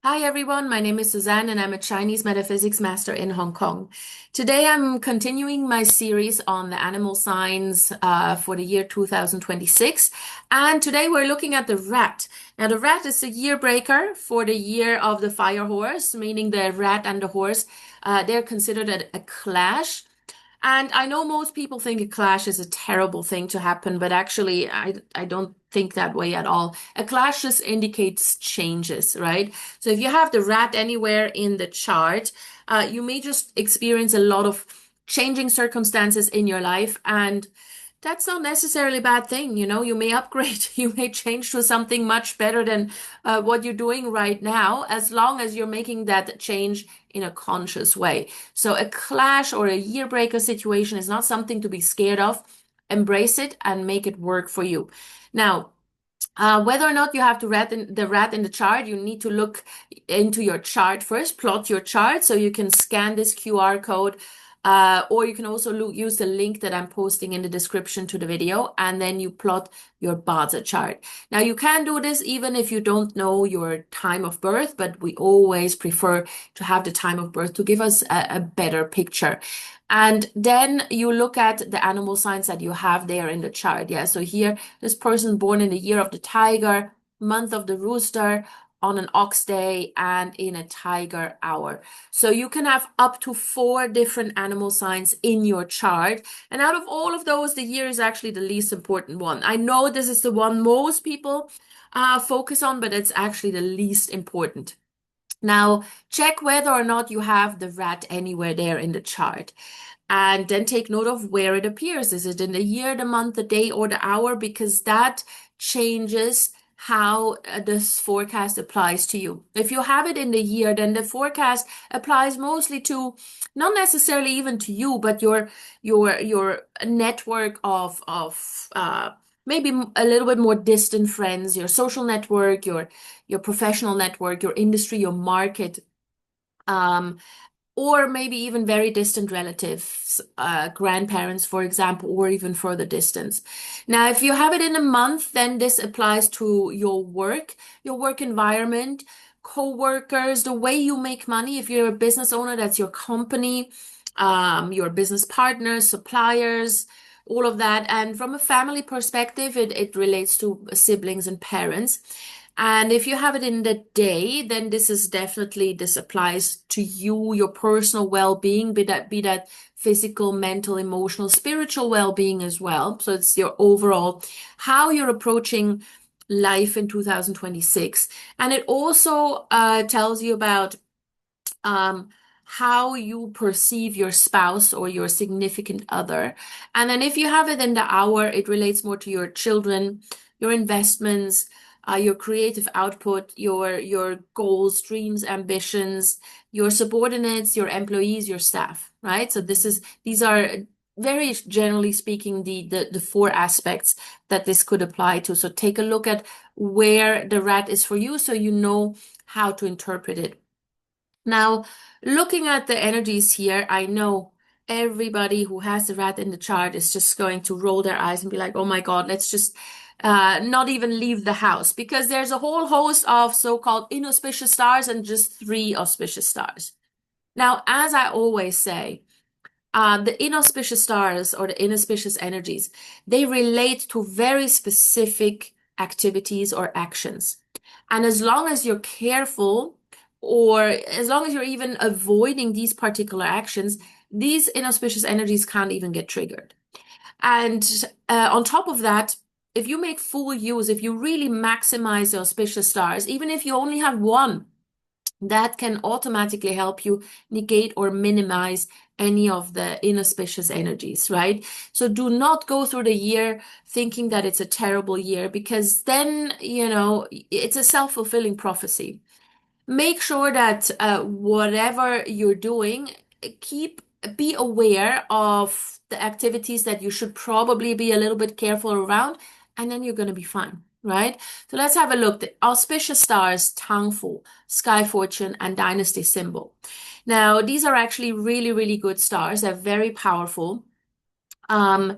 Hi everyone, my name is Suzanne and I'm a Chinese metaphysics master in Hong Kong. Today I'm continuing my series on the animal signs for the year 2026. And today we're looking at the rat. Now the rat is the year breaker for the year of the fire horse, meaning the rat and the horse. They're considered a clash. And I know most people think a clash is a terrible thing to happen, but actually, I don't think that way at all. A clash just indicates changes, right? So if you have the rat anywhere in the chart, you may just experience a lot of changing circumstances in your life, and that's not necessarily a bad thing. You may upgrade, you may change to something much better than what you're doing right now, as long as you're making that change in a conscious way. So a clash or a year breaker situation is not something to be scared of. Embrace it and make it work for you. Now, whether or not you have the rat in the chart, you need to look into your chart first, plot your chart so you can scan this QR code. Or you can also use the link that I'm posting in the description to the video, and then you plot your Bazi chart. Now, you can do this even if you don't know your time of birth, but we always prefer to have the time of birth to give us a better picture. And then you look at the animal signs that you have there in the chart. Yeah, so here, this person born in the year of the tiger, month of the rooster, on an ox day, and in a tiger hour. So you can have up to 4 different animal signs in your chart. And out of all of those, the year is actually the least important one. I know this is the one most people focus on, but it's actually the least important. Now, check whether or not you have the rat anywhere there in the chart. And then take note of where it appears. Is it in the year, the month, the day, or the hour? Because that changes how this forecast applies to you. If you have it in the year, then the forecast applies mostly to, not necessarily even to you, but your network of maybe a little bit more distant friends, your social network, your professional network, your industry, your market, um, or maybe even very distant relatives, grandparents, for example, or even further distance. Now, if you have it in a month, then this applies to your work environment, co-workers, the way you make money. If you're a business owner, that's your company, your business partners, suppliers, all of that. And from a family perspective, it relates to siblings and parents. And if you have it in the day, then this applies to you, your personal well-being, be that physical, mental, emotional, spiritual well-being as well. So it's your overall how you're approaching life in 2026. And it also tells you about how you perceive your spouse or your significant other. And then if you have it in the hour, it relates more to your children, your investments, your creative output, your goals, dreams, ambitions, your subordinates, your employees, your staff, right? So these are very generally speaking the 4 aspects that this could apply to. So take a look at where the rat is for you so you know how to interpret it. Now, looking at the energies here, I know everybody who has the rat in the chart is just going to roll their eyes and be like, oh my God, let's just not even leave the house, because there's a whole host of so-called inauspicious stars and just 3 auspicious stars. Now, as I always say, the inauspicious stars or the inauspicious energies, they relate to very specific activities or actions. And as long as you're careful, or as long as you're even avoiding these particular actions, these inauspicious energies can't even get triggered. And on top of that, if you make full use, if you really maximize the auspicious stars, even if you only have one, that can automatically help you negate or minimize any of the inauspicious energies, right? So do not go through the year thinking that it's a terrible year, because then, it's a self-fulfilling prophecy. Make sure that whatever you're doing, be aware of the activities that you should probably be a little bit careful around, and then you're going to be fine, right? So let's have a look. The auspicious stars, Tangfu, Sky Fortune, and Dynasty Symbol. Now, these are actually really, really good stars. They're very powerful. The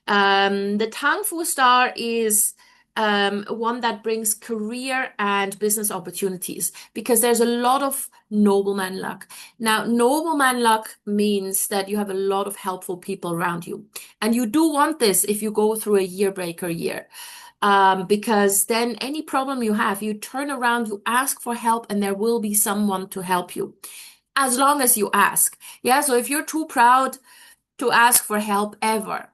Tangfu star is one that brings career and business opportunities because there's a lot of nobleman luck. Now, nobleman luck means that you have a lot of helpful people around you. And you do want this if you go through a year breaker year. Because then any problem you have, you turn around, you ask for help, and there will be someone to help you. As long as you ask. Yeah, so if you're too proud to ask for help ever,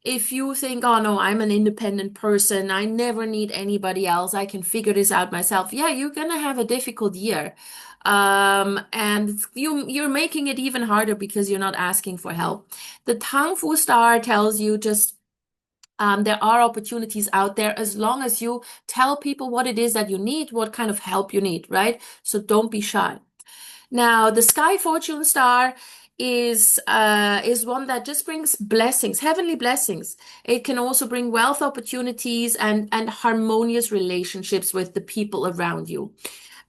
if you think, oh no, I'm an independent person, I never need anybody else, I can figure this out myself, yeah, you're gonna have a difficult year. And you're making it even harder because you're not asking for help. The Tang Fu star tells you just there are opportunities out there as long as you tell people what it is that you need, what kind of help you need, right? So don't be shy. Now, the sky fortune star is one that just brings blessings, heavenly blessings. It can also bring wealth opportunities and harmonious relationships with the people around you.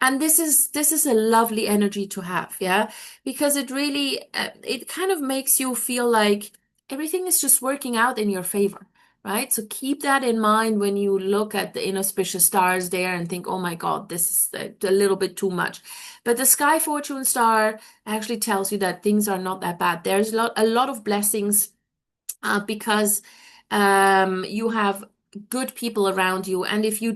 And this is a lovely energy to have, yeah, because it really it kind of makes you feel like everything is just working out in your favor, right? So keep that in mind when you look at the inauspicious stars there and think, oh my God, this is a little bit too much. But the sky fortune star actually tells you that things are not that bad. There's a lot of blessings because you have good people around you, and if you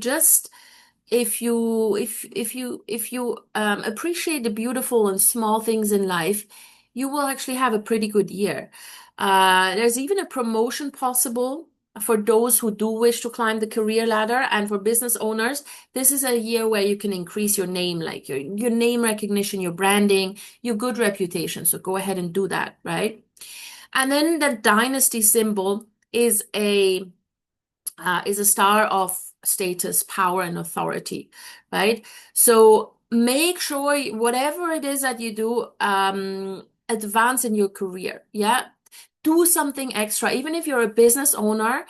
appreciate the beautiful and small things in life, you will actually have a pretty good year. There's even a promotion possible for those who do wish to climb the career ladder, and for business owners, this is a year where you can increase your name, like your name recognition, your branding, your good reputation. So go ahead and do that, right? And then the dynasty symbol is a star of status, power, and authority, right? So make sure whatever it is that you do, advance in your career. Yeah. Do something extra. Even if you're a business owner,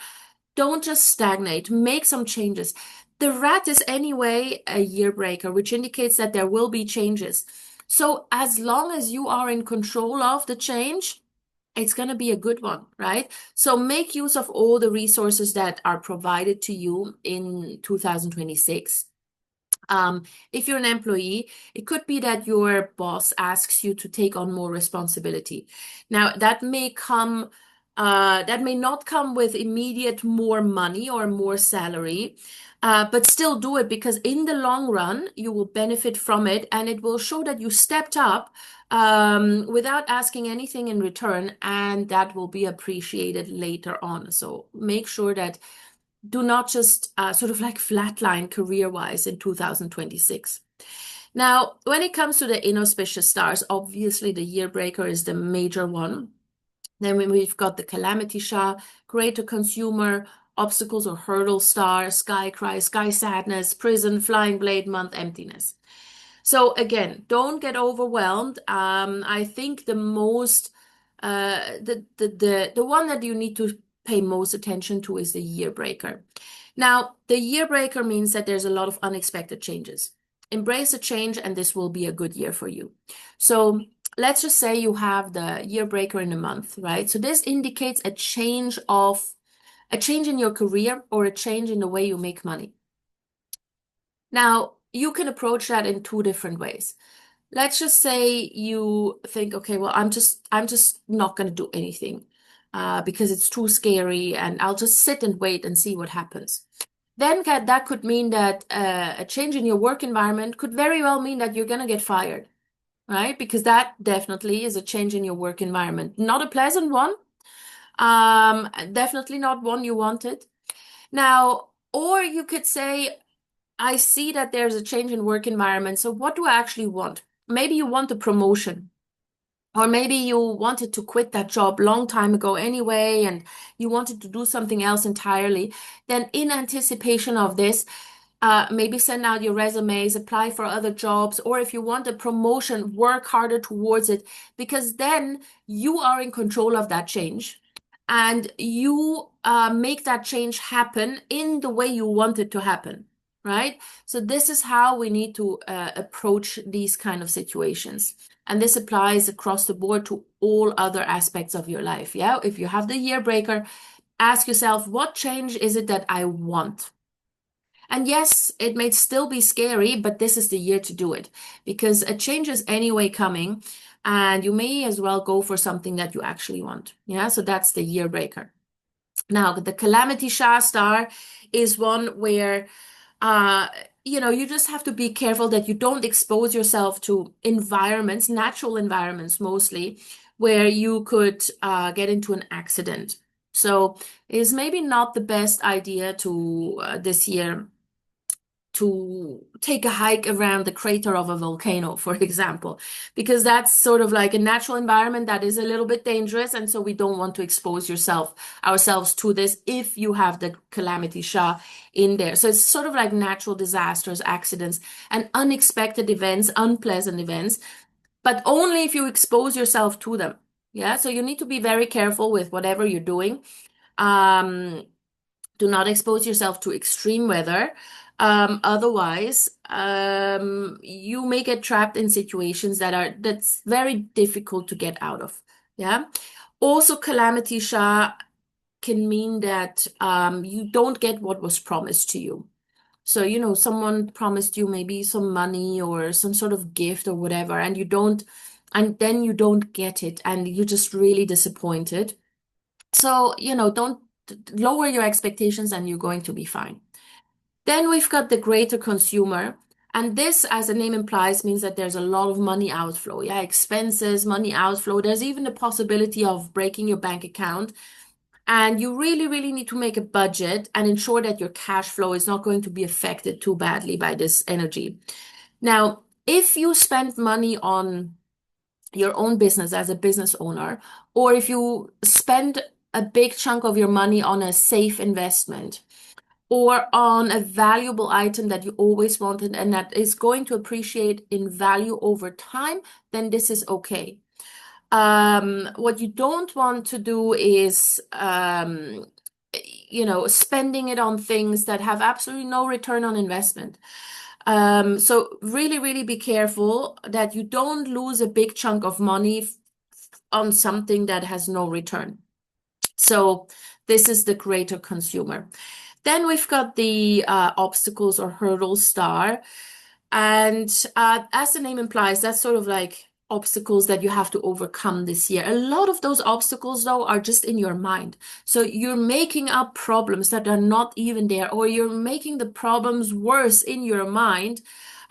don't just stagnate. Make some changes. The rat is anyway a year breaker, which indicates that there will be changes. So as long as you are in control of the change, it's going to be a good one, right? So make use of all the resources that are provided to you in 2026. If you're an employee, it could be that your boss asks you to take on more responsibility. Now, that may not come with immediate more money or more salary, but still do it because in the long run, you will benefit from it and it will show that you stepped up without asking anything in return, and that will be appreciated later on. So make sure that do not just sort of like flatline career-wise in 2026. Now, when it comes to the inauspicious stars, obviously the year breaker is the major one. Then we've got the calamity Shah, greater consumer, obstacles or hurdle star, sky cry, sky sadness, prison, flying blade month, emptiness. So again, don't get overwhelmed. I think the one that you need to pay most attention to is the year breaker. Now, the year breaker means that there's a lot of unexpected changes. Embrace a change, and this will be a good year for you. So let's just say you have the year breaker in a month, right? So this indicates a change in your career or a change in the way you make money. Now, you can approach that in two different ways. Let's just say you think, okay, well, I'm just not going to do anything because it's too scary, and I'll just sit and wait and see what happens. Then that could mean that a change in your work environment could very well mean that you're going to get fired, right? Because that definitely is a change in your work environment. Not a pleasant one, definitely not one you wanted. Now, or you could say, I see that there's a change in work environment. So what do I actually want? Maybe you want a promotion, or maybe you wanted to quit that job long time ago anyway, and you wanted to do something else entirely. Then in anticipation of this, maybe send out your resumes, apply for other jobs, or if you want a promotion, work harder towards it, because then you are in control of that change and you make that change happen in the way you want it to happen, right? So this is how we need to approach these kind of situations. And this applies across the board to all other aspects of your life. Yeah, if you have the year breaker, ask yourself, what change is it that I want? And yes, it may still be scary, but this is the year to do it because a change is anyway coming, and you may as well go for something that you actually want. Yeah, so that's the year breaker. Now, the Calamity Shah star is one where uh, you just have to be careful that you don't expose yourself to environments, natural environments mostly, where you could get into an accident. So it's maybe not the best idea to this year to take a hike around the crater of a volcano, for example, because that's sort of like a natural environment that is a little bit dangerous. And so we don't want to expose ourselves to this if you have the Calamity Shah in there. So it's sort of like natural disasters, accidents, and unexpected events, unpleasant events, but only if you expose yourself to them. Yeah. So you need to be very careful with whatever you're doing. Um, do not expose yourself to extreme weather. Otherwise, you may get trapped in situations that's very difficult to get out of. Yeah. Also, Calamity Shah can mean that you don't get what was promised to you. So, someone promised you maybe some money or some sort of gift or whatever, and then you don't get it, and you're just really disappointed. So, don't lower your expectations and you're going to be fine. Then we've got the greater consumer. And this, as the name implies, means that there's a lot of money outflow. Yeah, expenses, money outflow. There's even the possibility of breaking your bank account. And you really, really need to make a budget and ensure that your cash flow is not going to be affected too badly by this energy. Now, if you spend money on your own business as a business owner, or if you spend a big chunk of your money on a safe investment or on a valuable item that you always wanted and that is going to appreciate in value over time, then this is okay. What you don't want to do is, spending it on things that have absolutely no return on investment. So really, really be careful that you don't lose a big chunk of money on something that has no return. So this is the greater consumer. Then we've got the obstacles or hurdles star. And as the name implies, that's sort of like obstacles that you have to overcome this year. A lot of those obstacles, though, are just in your mind. So you're making up problems that are not even there, or you're making the problems worse in your mind.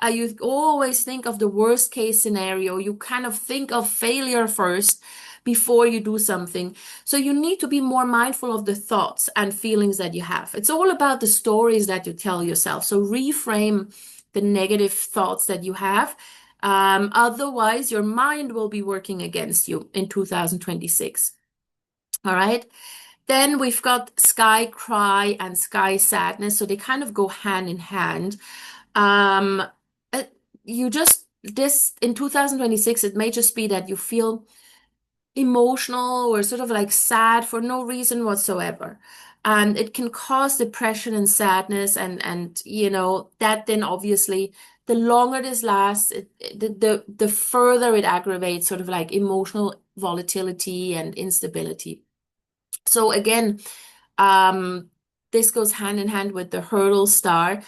You always think of the worst case scenario. You kind of think of failure first before you do something. So you need to be more mindful of the thoughts and feelings that you have. It's all about the stories that you tell yourself. So reframe the negative thoughts that you have. Otherwise, your mind will be working against you in 2026. All right. Then we've got sky cry and sky sadness. So they kind of go hand in hand. Um, uh, this in 2026, it may just be that you feel emotional or sort of like sad for no reason whatsoever. And it can cause depression and sadness and that then obviously the longer this lasts, the further it aggravates sort of like emotional volatility and instability. So again, um, this goes hand in hand with the hurdle star.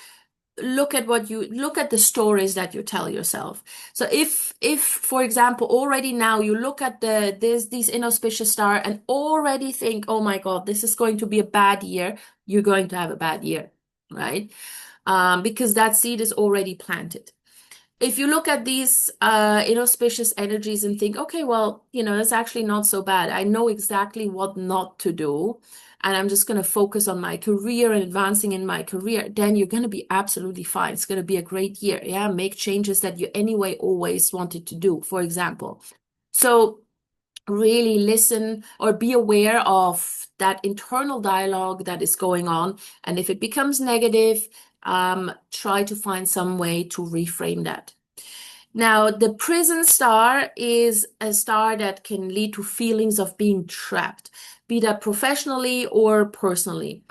Look at the stories that you tell yourself. So if for example already now you look at these inauspicious star and already think, oh my God, this is going to be a bad year, you're going to have a bad year, right? Because that seed is already planted. If you look at these inauspicious energies and think, okay, well, that's actually not so bad. I know exactly what not to do, and I'm just going to focus on my career and advancing in my career, then you're going to be absolutely fine. It's going to be a great year. Yeah, make changes that you anyway always wanted to do, for example. So really listen or be aware of that internal dialogue that is going on. And if it becomes negative, try to find some way to reframe that. Now, the prison star is a star that can lead to feelings of being trapped, be that professionally or personally.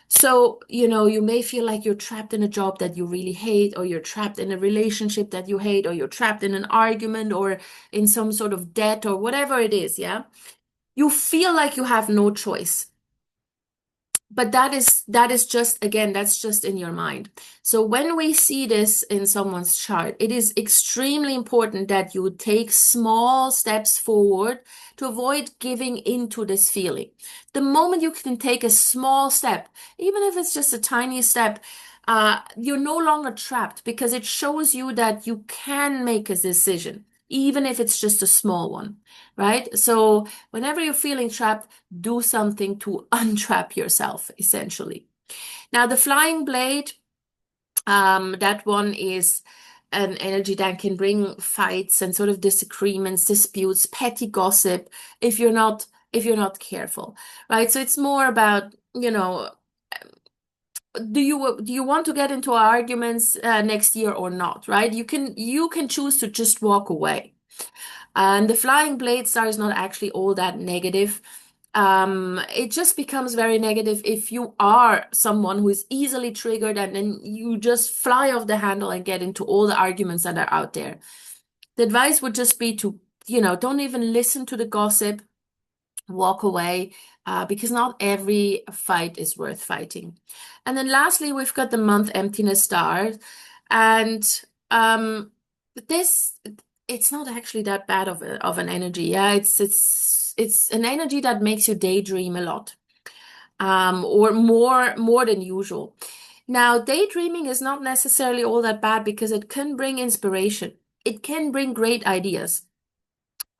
So, you may feel like you're trapped in a job that you really hate, or you're trapped in a relationship that you hate, or you're trapped in an argument or in some sort of debt or whatever it is, yeah? You feel like you have no choice. But that is just, again, that's just in your mind. So when we see this in someone's chart, it is extremely important that you take small steps forward to avoid giving into this feeling. The moment you can take a small step, even if it's just a tiny step, you're no longer trapped, because it shows you that you can make a decision, even if it's just a small one, right? So whenever you're feeling trapped, do something to untrap yourself, essentially. Now, the flying blade, that one is an energy that can bring fights and sort of disagreements, disputes, petty gossip if you're not careful, right? So it's more about, do you want to get into arguments next year or not, right? You can choose to just walk away. And the flying blade star is not actually all that negative. It just becomes very negative if you are someone who is easily triggered and then you just fly off the handle and get into all the arguments that are out there. The advice would just be to, don't even listen to the gossip, walk away, because not every fight is worth fighting. And then lastly, we've got the month emptiness star. And this, it's not actually that bad of an energy. Yeah, it's an energy that makes you daydream a lot, or more than usual. Now, daydreaming is not necessarily all that bad because it can bring inspiration. It can bring great ideas.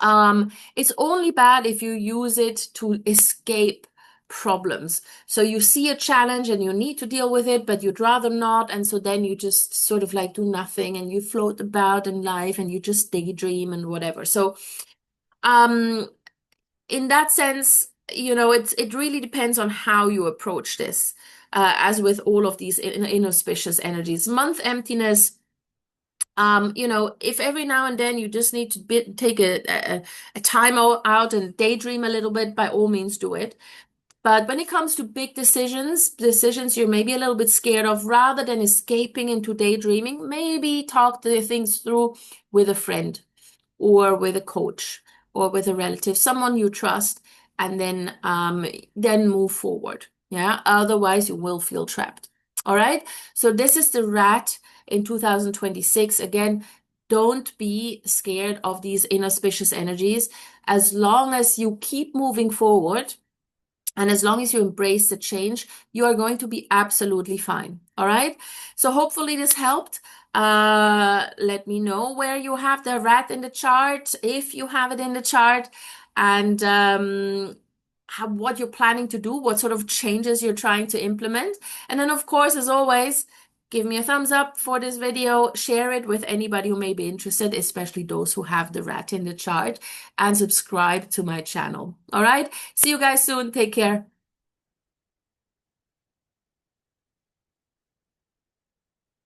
It's only bad if you use it to escape problems. So you see a challenge and you need to deal with it, but you'd rather not. And so then you just sort of like do nothing and you float about in life and you just daydream and whatever. So, um, in that sense, it really depends on how you approach this. As with all of these inauspicious energies, month emptiness. If every now and then you just need to take a time out and daydream a little bit, by all means do it. But when it comes to big decisions you're maybe a little bit scared of, rather than escaping into daydreaming, maybe talk the things through with a friend or with a coach or with a relative, someone you trust, and then move forward. Yeah. Otherwise, you will feel trapped. All right. So this is the rat in 2026. Again, don't be scared of these inauspicious energies. As long as you keep moving forward, and as long as you embrace the change, you are going to be absolutely fine. All right. So hopefully this helped. Let me know where you have the rat in the chart, if you have it in the chart, and what you're planning to do, what sort of changes you're trying to implement. And then, of course, as always, give me a thumbs up for this video, share it with anybody who may be interested, especially those who have the rat in the chart, and subscribe to my channel. All right. See you guys soon. Take care.